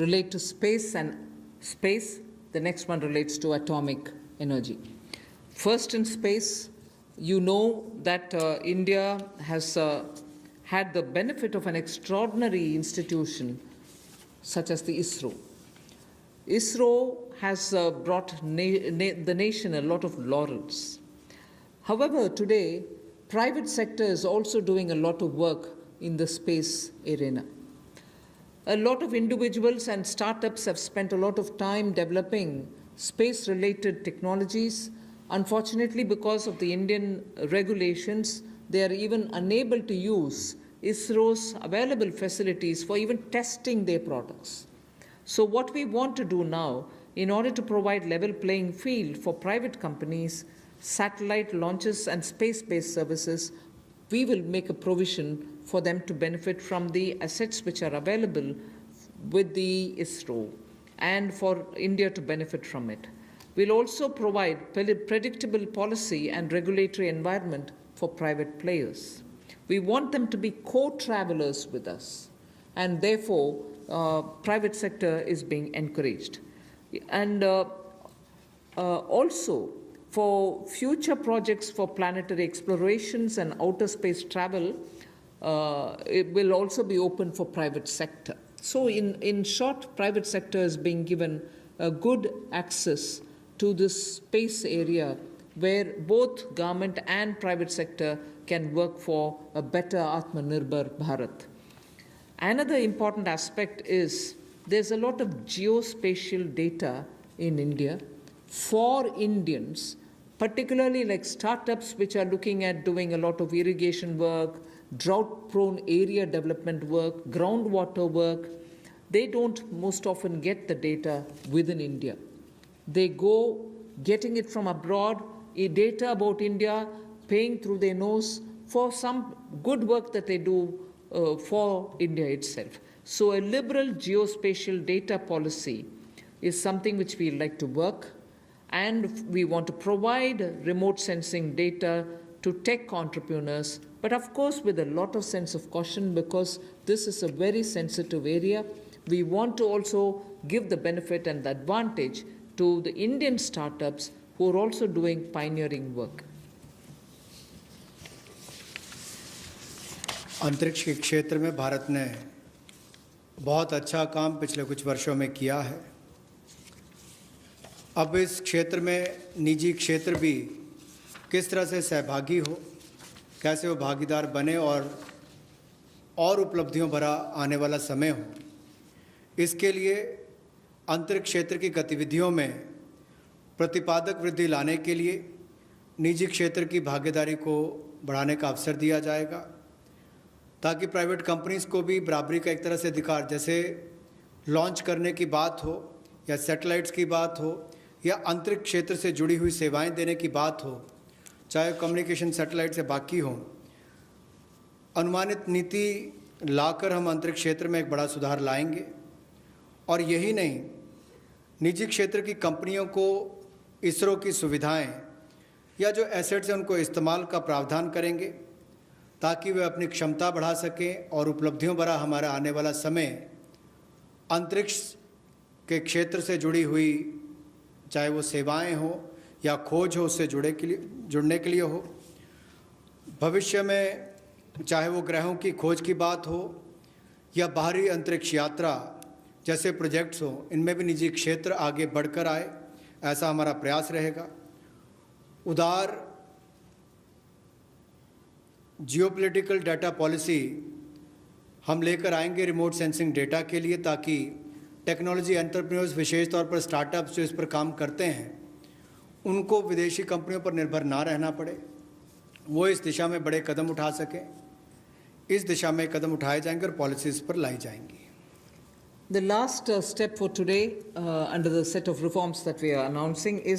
relate to space and space. The next one relates to atomic energy. First, in space, you know that India has had the benefit of an extraordinary institution such as the ISRO. ISRO has brought the nation a lot of laurels. However, today, private sector is also doing a lot of work in the space arena. A lot of individuals and startups have spent a lot of time developing space-related technologies. Unfortunately, because of the Indian regulations, they are even unable to use ISRO's available facilities for even testing their products. So what we want to do now, in order to provide level playing field for private companies, satellite launches and space-based services, we will make a provision for them to benefit from the assets which are available with the ISRO and for India to benefit from it. We'll also provide predictable policy and regulatory environment for private players. We want them to be co-travelers with us, and therefore private sector is being encouraged. And also, for future projects for planetary explorations and outer space travel, it will also be open for private sector. So in short, private sector is being given a good access to this space area where both government and private sector can work for a better Atmanirbhar Bharat. Another important aspect is there's a lot of geospatial data in India for Indians, particularly like startups which are looking at doing a lot of irrigation work, drought-prone area development work, groundwater work. They don't most often get the data within India. They go getting it from abroad, data about India, paying through their nose for some good work that they do for India itself. So a liberal geospatial data policy is something which we like to work, and we want to provide remote sensing data to tech entrepreneurs, but of course with a lot of sense of caution, because this is a very sensitive area. We want to also give the benefit and the advantage to the Indian startups who are also doing pioneering work. अंतरिक्ष के क्षेत्र में भारत ने बहुत अच्छा काम पिछले कुछ वर्षों में किया है। अब इस क्षेत्र में निजी क्षेत्र भी किस तरह से सहभागी हो, कैसे वो भागीदार बने और उपलब्धियों भरा आने वाला समय हो, इसके लिए अंतरिक्ष क्षेत्र की गतिविधियों में प्रतिपादक वृद्धि लाने के लिए निजी क्षेत्र की भागीदारी को बढ़ाने का अवसर दिया जाएगा, ताकि प्राइवेट कंपनीज़ को भी बराबरी का एक तरह से अधिकार, जैसे लॉन्च करने की बात हो या सैटेलाइट्स की बात हो या अंतरिक्ष क्षेत्र से जुड़ी हुई सेवाएं देने की बात हो, चाहे कम्युनिकेशन सैटेलाइट से बाकी हो, अनुमानित नीति लाकर हम अंतरिक्ष क्षेत्र में एक बड़ा सुधार लाएंगे। और यही नहीं, निजी क्षेत्र की कंपनियों को इसरो की सुविधाएं या जो एसेट्स हैं उनको इस्तेमाल का प्रावधान करेंगे, ताकि वे अपनी क्षमता बढ़ा सकें और उपलब्धियों भरा हमारा आने वाला समय अंतरिक्ष के क्षेत्र से जुड़ी हुई, चाहे वो सेवाएं हो या खोज हो, उससे जुड़ने के लिए हो। भविष्य में चाहे वो ग्रहों की खोज की बात हो या बाहरी अंतरिक्ष यात्रा जैसे प्रोजेक्ट्स हो, इनमें भी निजी क्षेत्र आगे बढ़कर आए, ऐसा हमारा प्रयास रहेगा। उदार जियोपॉलिटिकल डाटा पॉलिसी हम लेकर आएंगे रिमोट सेंसिंग डेटा के लिए, ताकि टेक्नोलॉजी एंटरप्रेन्योर्स, विशेष तौर पर स्टार्टअप्स जो इस पर काम करते हैं, उनको विदेशी कंपनियों पर निर्भर ना रहना पड़े, वो इस दिशा में बड़े कदम उठा सकें। इस दिशा में कदम उठाए जाएंगे और पॉलिसीज़ पर लाई जाएंगी। The last step for today under the set of reforms that we are announcing is